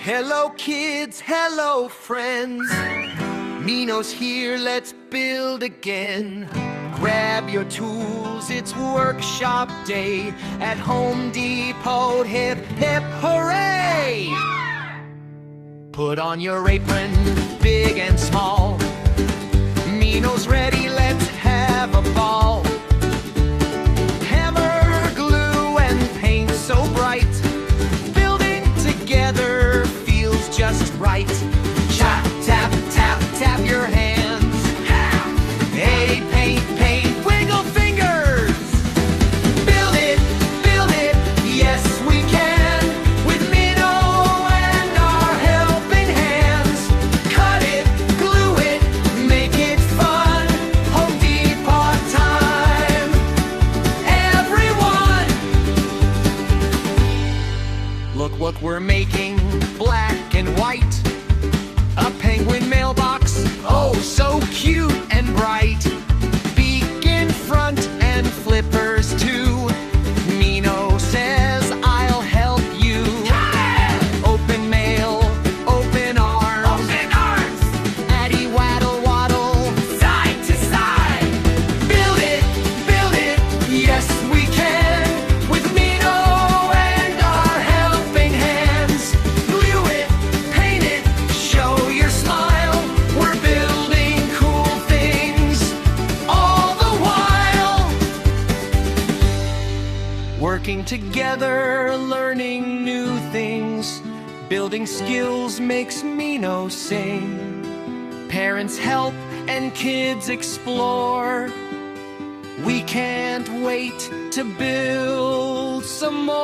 Hello kids, hello friends. Mino's here, let's build again. Grab your tools, it's workshop day at Home Depot. Hip, hip, hooray! Put on your apron, big and small. Mino's ready, let's have a ball. Hammer, glue, and paint so bright. Building together feels just right. Chop, tap, tap, tap your hands. Hey, paint, paint, wiggle fingers. Build it, yes we can. With Mino and our helping hands. Cut it, glue it, make it fun. Home Depot time. Everyone, look what we're making, black and white. A penguin mailbox, oh so cute and bright. Beak in front and flippers too. Mino says I'll help you. Open mail, open arms. Open arms. Addy waddle waddle, side to side. Build it, yes we can. With Mino and our helping hands. Glue it, paint it, show your smile. We're building cool things all the while. Working together, learning new things. Building skills makes Mino sing. Parents help and kids explore. We can't wait to build some more.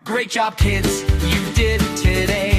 Great job, kids, you did today.